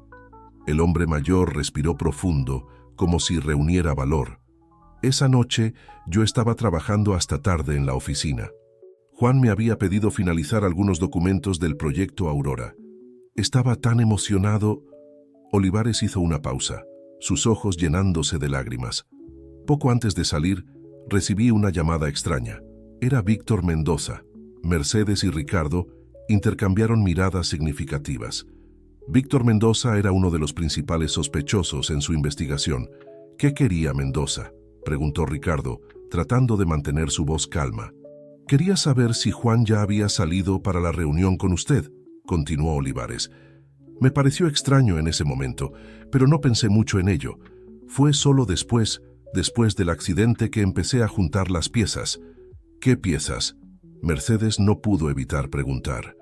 El hombre mayor respiró profundo, como si reuniera valor. «Esa noche yo estaba trabajando hasta tarde en la oficina. Juan me había pedido finalizar algunos documentos del proyecto Aurora. Estaba tan emocionado». Olivares hizo una pausa, sus ojos llenándose de lágrimas. «Poco antes de salir, recibí una llamada extraña. Era Víctor Mendoza». Mercedes y Ricardo intercambiaron miradas significativas. Víctor Mendoza era uno de los principales sospechosos en su investigación. «¿Qué quería Mendoza?», preguntó Ricardo, tratando de mantener su voz calma. «Quería saber si Juan ya había salido para la reunión con usted», continuó Olivares. «Me pareció extraño en ese momento, pero no pensé mucho en ello. Fue solo después del accidente que empecé a juntar las piezas». «¿Qué piezas?», Mercedes no pudo evitar preguntar.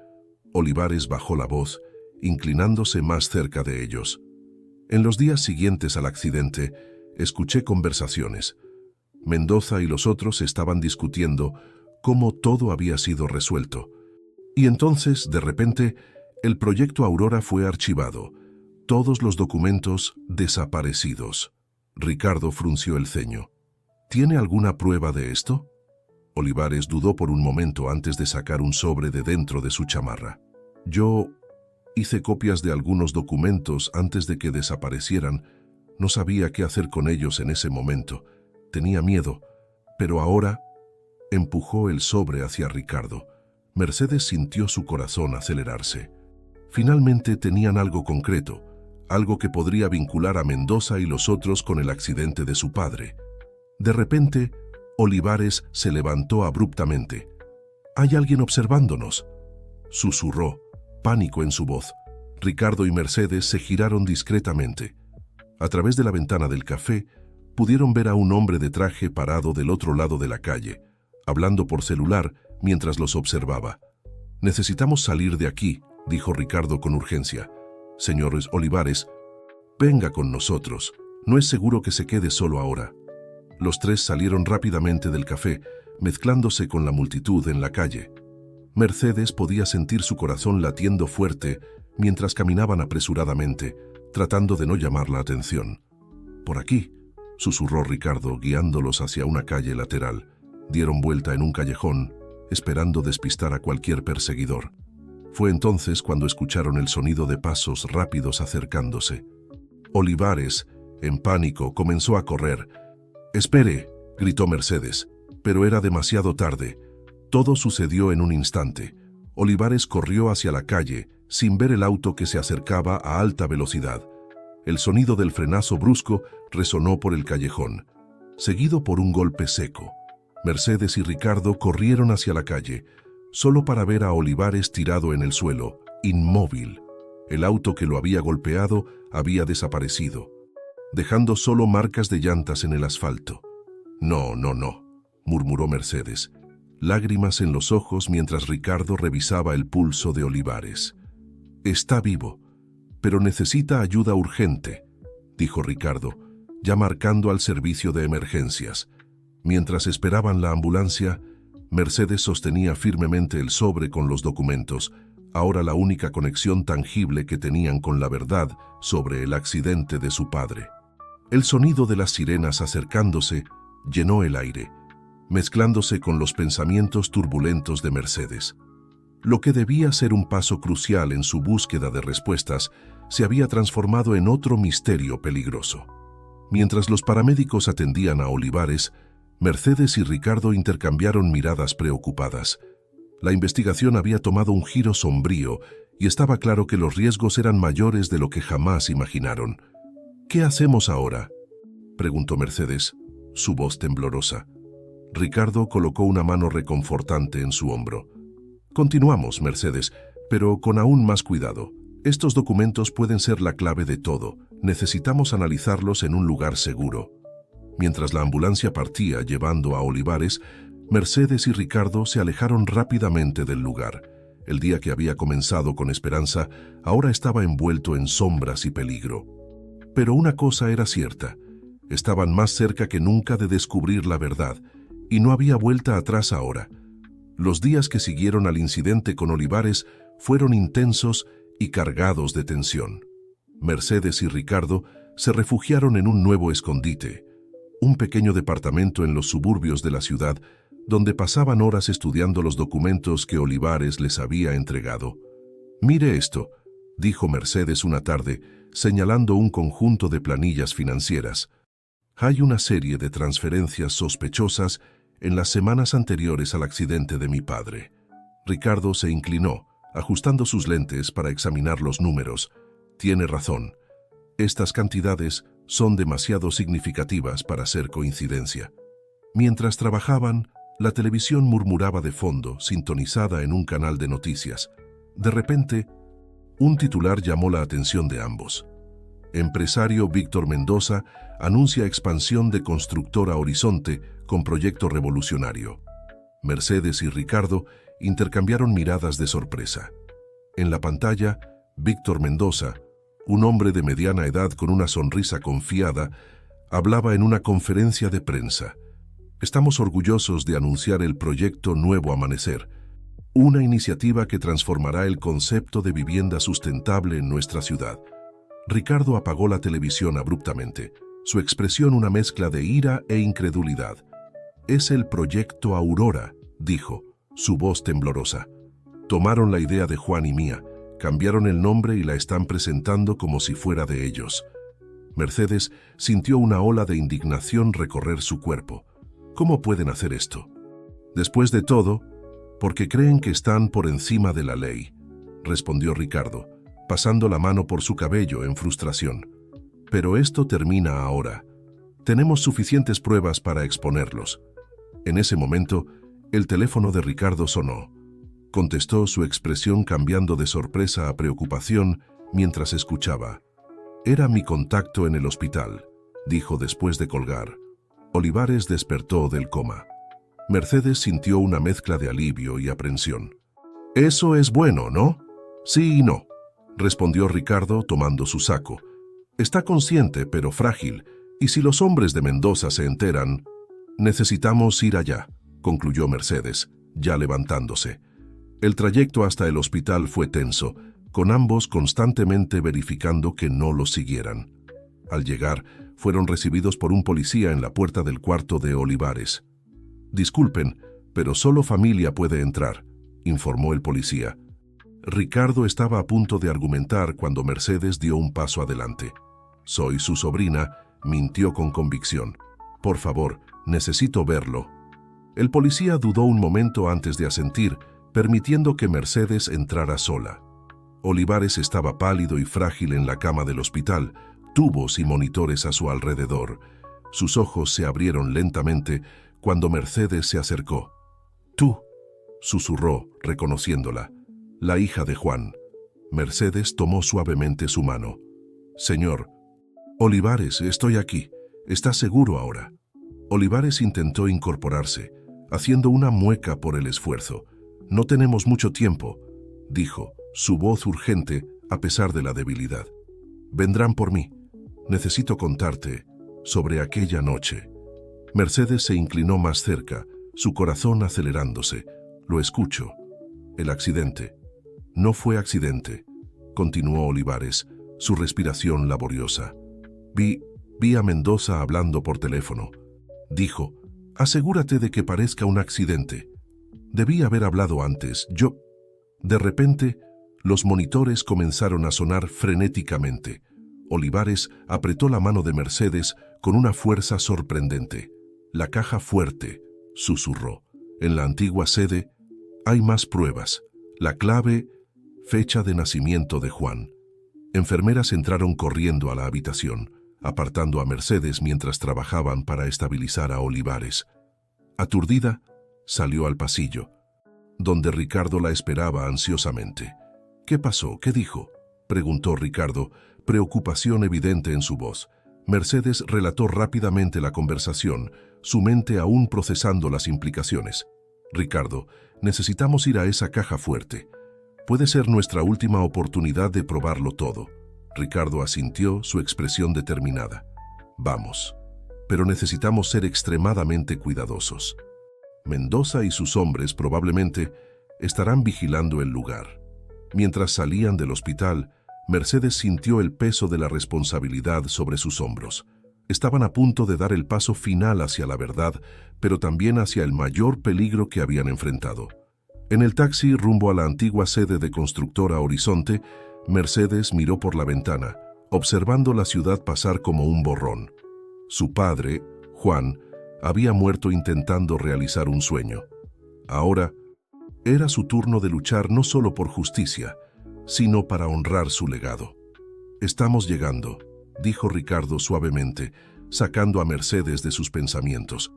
Olivares bajó la voz, inclinándose más cerca de ellos. «En los días siguientes al accidente, escuché conversaciones. Mendoza y los otros estaban discutiendo cómo todo había sido resuelto. Y entonces, de repente, el proyecto Aurora fue archivado. Todos los documentos desaparecidos». Ricardo frunció el ceño. «¿Tiene alguna prueba de esto?». Olivares dudó por un momento antes de sacar un sobre de dentro de su chamarra. «Yo hice copias de algunos documentos antes de que desaparecieran. No sabía qué hacer con ellos en ese momento. Tenía miedo, pero ahora…». Empujó el sobre hacia Ricardo. Mercedes sintió su corazón acelerarse. Finalmente tenían algo concreto, algo que podría vincular a Mendoza y los otros con el accidente de su padre. De repente, Olivares se levantó abruptamente. «Hay alguien observándonos», susurró, pánico en su voz. Ricardo y Mercedes se giraron discretamente. A través de la ventana del café, pudieron ver a un hombre de traje parado del otro lado de la calle, hablando por celular mientras los observaba. «Necesitamos salir de aquí», dijo Ricardo con urgencia. «Señores Olivares, venga con nosotros. No es seguro que se quede solo ahora». Los tres salieron rápidamente del café, mezclándose con la multitud en la calle. Mercedes podía sentir su corazón latiendo fuerte mientras caminaban apresuradamente, tratando de no llamar la atención. «Por aquí», susurró Ricardo, guiándolos hacia una calle lateral. Dieron vuelta en un callejón, esperando despistar a cualquier perseguidor. Fue entonces cuando escucharon el sonido de pasos rápidos acercándose. Olivares, en pánico, comenzó a correr. «¡Espere!», gritó Mercedes, pero era demasiado tarde. Todo sucedió en un instante. Olivares corrió hacia la calle, sin ver el auto que se acercaba a alta velocidad. El sonido del frenazo brusco resonó por el callejón, seguido por un golpe seco. Mercedes y Ricardo corrieron hacia la calle, solo para ver a Olivares tirado en el suelo, inmóvil. El auto que lo había golpeado había desaparecido, dejando solo marcas de llantas en el asfalto. «No, no, no», murmuró Mercedes, lágrimas en los ojos mientras Ricardo revisaba el pulso de Olivares. «Está vivo, pero necesita ayuda urgente», dijo Ricardo, ya marcando al servicio de emergencias. Mientras esperaban la ambulancia, Mercedes sostenía firmemente el sobre con los documentos, ahora la única conexión tangible que tenían con la verdad sobre el accidente de su padre. El sonido de las sirenas acercándose llenó el aire, mezclándose con los pensamientos turbulentos de Mercedes. Lo que debía ser un paso crucial en su búsqueda de respuestas se había transformado en otro misterio peligroso. Mientras los paramédicos atendían a Olivares, Mercedes y Ricardo intercambiaron miradas preocupadas. La investigación había tomado un giro sombrío y estaba claro que los riesgos eran mayores de lo que jamás imaginaron. «¿Qué hacemos ahora?», preguntó Mercedes, su voz temblorosa. Ricardo colocó una mano reconfortante en su hombro. «Continuamos, Mercedes, pero con aún más cuidado. Estos documentos pueden ser la clave de todo. Necesitamos analizarlos en un lugar seguro». Mientras la ambulancia partía llevando a Olivares, Mercedes y Ricardo se alejaron rápidamente del lugar. El día que había comenzado con esperanza, ahora estaba envuelto en sombras y peligro. Pero una cosa era cierta: estaban más cerca que nunca de descubrir la verdad, y no había vuelta atrás ahora. Los días que siguieron al incidente con Olivares fueron intensos y cargados de tensión. Mercedes y Ricardo se refugiaron en un nuevo escondite, un pequeño departamento en los suburbios de la ciudad, donde pasaban horas estudiando los documentos que Olivares les había entregado. «Mire esto», dijo Mercedes una tarde, señalando un conjunto de planillas financieras. «Hay una serie de transferencias sospechosas en las semanas anteriores al accidente de mi padre». Ricardo se inclinó, ajustando sus lentes para examinar los números. «Tiene razón. Estas cantidades son demasiado significativas para ser coincidencia». Mientras trabajaban, la televisión murmuraba de fondo, sintonizada en un canal de noticias. De repente, un titular llamó la atención de ambos. Empresario Víctor Mendoza anuncia expansión de constructora Horizonte con proyecto revolucionario. Mercedes y Ricardo intercambiaron miradas de sorpresa. En la pantalla, Víctor Mendoza, un hombre de mediana edad con una sonrisa confiada, hablaba en una conferencia de prensa. «Estamos orgullosos de anunciar el proyecto Nuevo Amanecer, una iniciativa que transformará el concepto de vivienda sustentable en nuestra ciudad». Ricardo apagó la televisión abruptamente, su expresión una mezcla de ira e incredulidad. «Es el proyecto Aurora», dijo, su voz temblorosa. «Tomaron la idea de Juan y mía, cambiaron el nombre y la están presentando como si fuera de ellos». Mercedes sintió una ola de indignación recorrer su cuerpo. «¿Cómo pueden hacer esto?». «Después de todo, porque creen que están por encima de la ley», respondió Ricardo, pasando la mano por su cabello en frustración. «Pero esto termina ahora. Tenemos suficientes pruebas para exponerlos». En ese momento, el teléfono de Ricardo sonó. contestó, su expresión cambiando de sorpresa a preocupación mientras escuchaba. Era mi contacto en el hospital, dijo después de colgar. Olivares despertó del coma. Mercedes sintió una mezcla de alivio y aprensión. «Eso es bueno, ¿no?» «Sí y no», respondió Ricardo tomando su saco. «Está consciente, pero frágil, y si los hombres de Mendoza se enteran...» «Necesitamos ir allá», concluyó Mercedes, ya levantándose. El trayecto hasta el hospital fue tenso, con ambos constantemente verificando que no los siguieran. Al llegar, fueron recibidos por un policía en la puerta del cuarto de Olivares. «Disculpen, pero solo familia puede entrar», informó el policía. Ricardo estaba a punto de argumentar cuando Mercedes dio un paso adelante. «Soy su sobrina», mintió con convicción. «Por favor, necesito verlo». El policía dudó un momento antes de asentir, permitiendo que Mercedes entrara sola. Olivares estaba pálido y frágil en la cama del hospital, tubos y monitores a su alrededor. Sus ojos se abrieron lentamente cuando Mercedes se acercó. «Tú», susurró, reconociéndola, «la hija de Juan». Mercedes tomó suavemente su mano. «Señor». «Olivares, estoy aquí. ¿Estás seguro ahora?» Olivares intentó incorporarse, haciendo una mueca por el esfuerzo. «No tenemos mucho tiempo», dijo, su voz urgente a pesar de la debilidad. «Vendrán por mí. Necesito contarte sobre aquella noche». Mercedes se inclinó más cerca, su corazón acelerándose. «Lo escucho». «El accidente». «No fue accidente», continuó Olivares, su respiración laboriosa. Vi a Mendoza hablando por teléfono. Dijo, «Asegúrate de que parezca un accidente». Debí haber hablado antes. Yo... De repente, los monitores comenzaron a sonar frenéticamente. Olivares apretó la mano de Mercedes con una fuerza sorprendente. «La caja fuerte», susurró. «En la antigua sede hay más pruebas. La clave, fecha de nacimiento de Juan». Enfermeras entraron corriendo a la habitación, apartando a Mercedes mientras trabajaban para estabilizar a Olivares. Aturdida, salió al pasillo, donde Ricardo la esperaba ansiosamente. «¿Qué pasó? ¿Qué dijo?», preguntó Ricardo, preocupación evidente en su voz. Mercedes relató rápidamente la conversación, su mente aún procesando las implicaciones. «Ricardo, necesitamos ir a esa caja fuerte. Puede ser nuestra última oportunidad de probarlo todo». Ricardo asintió, su expresión determinada. «Vamos, pero necesitamos ser extremadamente cuidadosos. Mendoza y sus hombres probablemente estarán vigilando el lugar». Mientras salían del hospital, Mercedes sintió el peso de la responsabilidad sobre sus hombros. Estaban a punto de dar el paso final hacia la verdad, pero también hacia el mayor peligro que habían enfrentado. En el taxi rumbo a la antigua sede de Constructora Horizonte, Mercedes miró por la ventana, observando la ciudad pasar como un borrón. Su padre, Juan, había muerto intentando realizar un sueño. Ahora, era su turno de luchar no solo por justicia, sino para honrar su legado. «Estamos llegando», dijo Ricardo suavemente, sacando a Mercedes de sus pensamientos.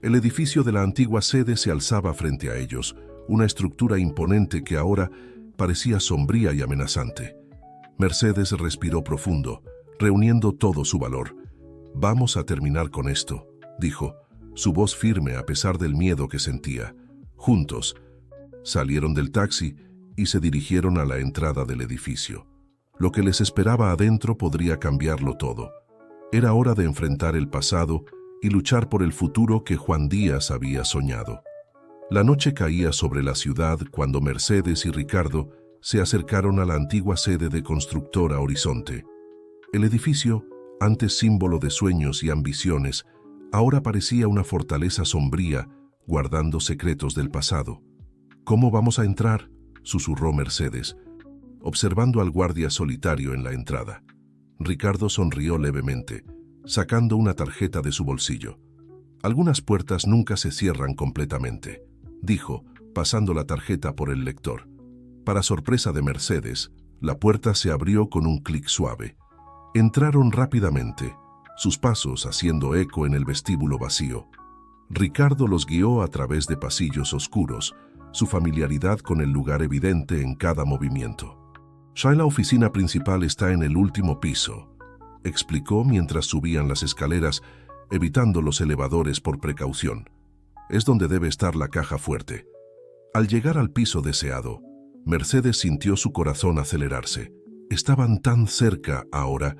El edificio de la antigua sede se alzaba frente a ellos, una estructura imponente que ahora parecía sombría y amenazante. Mercedes respiró profundo, reuniendo todo su valor. «Vamos a terminar con esto», dijo, su voz firme a pesar del miedo que sentía. Juntos, salieron del taxi y se dirigieron a la entrada del edificio. Lo que les esperaba adentro podría cambiarlo todo. Era hora de enfrentar el pasado y luchar por el futuro que Juan Díaz había soñado. La noche caía sobre la ciudad cuando Mercedes y Ricardo se acercaron a la antigua sede de Constructora Horizonte. El edificio, antes símbolo de sueños y ambiciones, ahora parecía una fortaleza sombría, guardando secretos del pasado. «¿Cómo vamos a entrar?», susurró Mercedes, observando al guardia solitario en la entrada. Ricardo sonrió levemente, sacando una tarjeta de su bolsillo. «Algunas puertas nunca se cierran completamente», dijo, pasando la tarjeta por el lector. Para sorpresa de Mercedes, la puerta se abrió con un clic suave. Entraron rápidamente, sus pasos haciendo eco en el vestíbulo vacío. Ricardo los guió a través de pasillos oscuros, su familiaridad con el lugar evidente en cada movimiento. La oficina principal está en el último piso, explicó mientras subían las escaleras, evitando los elevadores por precaución. Es donde debe estar la caja fuerte. Al llegar al piso deseado, Mercedes sintió su corazón acelerarse. Estaban tan cerca ahora,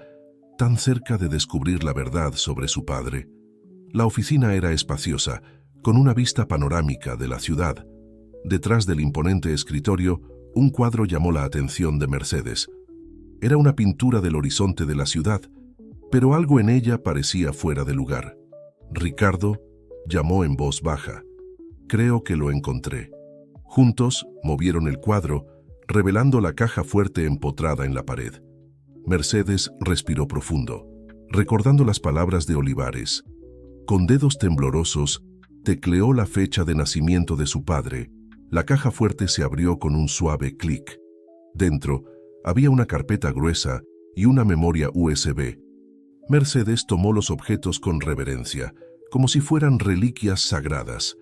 tan cerca de descubrir la verdad sobre su padre. La oficina era espaciosa, con una vista panorámica de la ciudad. Detrás del imponente escritorio, un cuadro llamó la atención de Mercedes. Era una pintura del horizonte de la ciudad, pero algo en ella parecía fuera de lugar. Ricardo llamó en voz baja. Creo que lo encontré. Juntos movieron el cuadro, revelando la caja fuerte empotrada en la pared. Mercedes respiró profundo, recordando las palabras de Olivares. Con dedos temblorosos, tecleó la fecha de nacimiento de su padre. La caja fuerte se abrió con un suave clic. Dentro, había una carpeta gruesa y una memoria USB. Mercedes tomó los objetos con reverencia, como si fueran reliquias sagradas.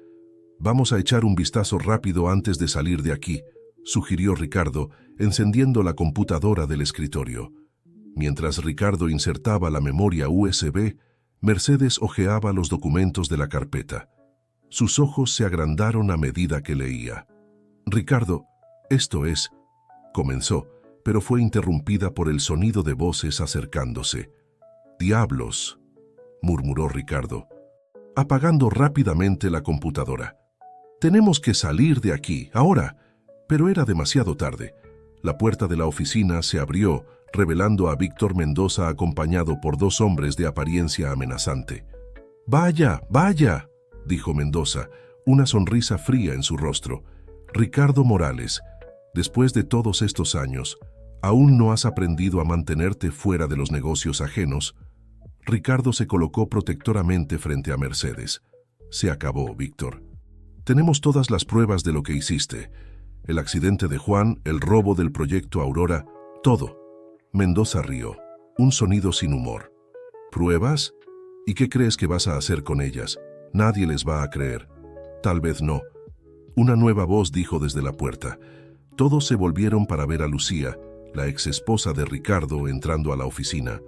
«Vamos a echar un vistazo rápido antes de salir de aquí», sugirió Ricardo, encendiendo la computadora del escritorio. Mientras Ricardo insertaba la memoria USB, Mercedes hojeaba los documentos de la carpeta. Sus ojos se agrandaron a medida que leía. «Ricardo, esto es», comenzó, pero fue interrumpida por el sonido de voces acercándose. «Diablos», murmuró Ricardo, apagando rápidamente la computadora. «Tenemos que salir de aquí, ahora». Pero era demasiado tarde. La puerta de la oficina se abrió, revelando a Víctor Mendoza acompañado por dos hombres de apariencia amenazante. «Vaya, vaya», dijo Mendoza, una sonrisa fría en su rostro. «Ricardo Morales, después de todos estos años, ¿aún no has aprendido a mantenerte fuera de los negocios ajenos?» Ricardo se colocó protectoramente frente a Mercedes. «Se acabó, Víctor. Tenemos todas las pruebas de lo que hiciste. El accidente de Juan, el robo del proyecto Aurora, todo». Mendoza rió, un sonido sin humor. «¿Pruebas? ¿Y qué crees que vas a hacer con ellas? Nadie les va a creer». «Tal vez no». Una nueva voz dijo desde la puerta. Todos se volvieron para ver a Lucía, la exesposa de Ricardo, entrando a la oficina.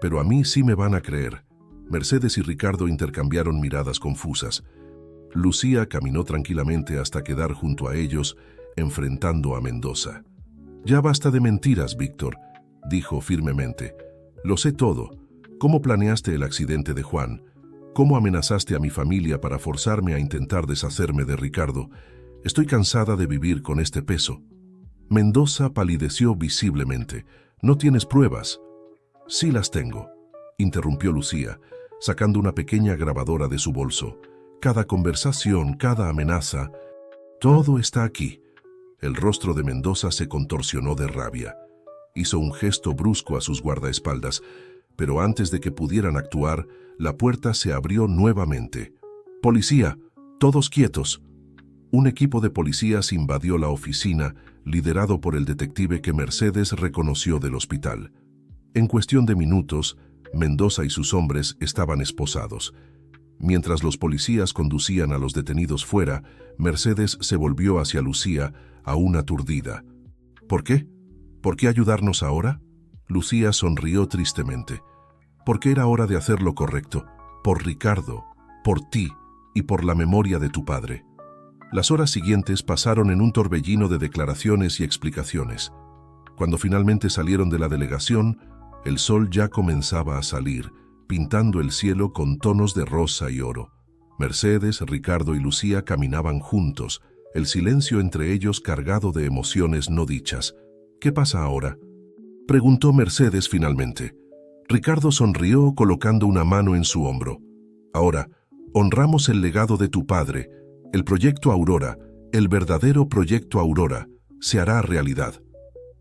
«Pero a mí sí me van a creer». Mercedes y Ricardo intercambiaron miradas confusas. Lucía caminó tranquilamente hasta quedar junto a ellos, enfrentando a Mendoza. «Ya basta de mentiras, Víctor», dijo firmemente. «Lo sé todo. ¿Cómo planeaste el accidente de Juan? ¿Cómo amenazaste a mi familia para forzarme a intentar deshacerme de Ricardo? Estoy cansada de vivir con este peso». Mendoza palideció visiblemente. «¿No tienes pruebas?» «Sí las tengo», interrumpió Lucía, sacando una pequeña grabadora de su bolso. «Cada conversación, cada amenaza, todo está aquí». El rostro de Mendoza se contorsionó de rabia. Hizo un gesto brusco a sus guardaespaldas, pero antes de que pudieran actuar, la puerta se abrió nuevamente. «Policía, todos quietos». Un equipo de policías invadió la oficina, liderado por el detective que Mercedes reconoció del hospital. En cuestión de minutos, Mendoza y sus hombres estaban esposados. Mientras los policías conducían a los detenidos fuera, Mercedes se volvió hacia Lucía, aún aturdida. «¿Por qué? ¿Por qué ayudarnos ahora?» Lucía sonrió tristemente. «Porque era hora de hacer lo correcto, por Ricardo, por ti y por la memoria de tu padre». Las horas siguientes pasaron en un torbellino de declaraciones y explicaciones. Cuando finalmente salieron de la delegación, el sol ya comenzaba a salir, pintando el cielo con tonos de rosa y oro. Mercedes, Ricardo y Lucía caminaban juntos, el silencio entre ellos cargado de emociones no dichas. «¿Qué pasa ahora?», preguntó Mercedes finalmente. Ricardo sonrió colocando una mano en su hombro. «Ahora, honramos el legado de tu padre. El proyecto Aurora, el verdadero proyecto Aurora, se hará realidad».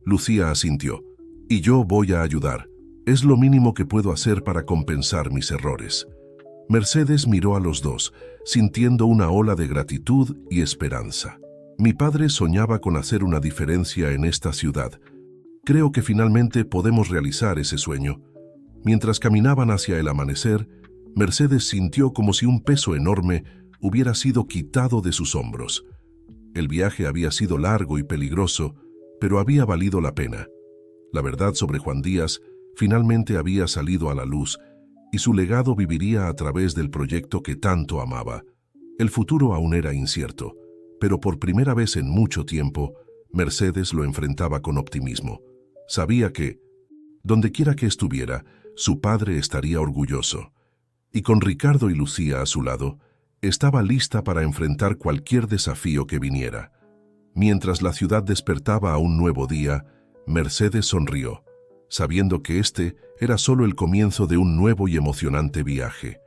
Lucía asintió. «Y yo voy a ayudar. Es lo mínimo que puedo hacer para compensar mis errores». Mercedes miró a los dos, sintiendo una ola de gratitud y esperanza. «Mi padre soñaba con hacer una diferencia en esta ciudad. Creo que finalmente podemos realizar ese sueño». Mientras caminaban hacia el amanecer, Mercedes sintió como si un peso enorme hubiera sido quitado de sus hombros. El viaje había sido largo y peligroso, pero había valido la pena. La verdad sobre Juan Díaz finalmente había salido a la luz y su legado viviría a través del proyecto que tanto amaba. El futuro aún era incierto, pero por primera vez en mucho tiempo, Mercedes lo enfrentaba con optimismo. Sabía que, dondequiera que estuviera, su padre estaría orgulloso. Y con Ricardo y Lucía a su lado, estaba lista para enfrentar cualquier desafío que viniera. Mientras la ciudad despertaba a un nuevo día, Mercedes sonrió, sabiendo que este era solo el comienzo de un nuevo y emocionante viaje.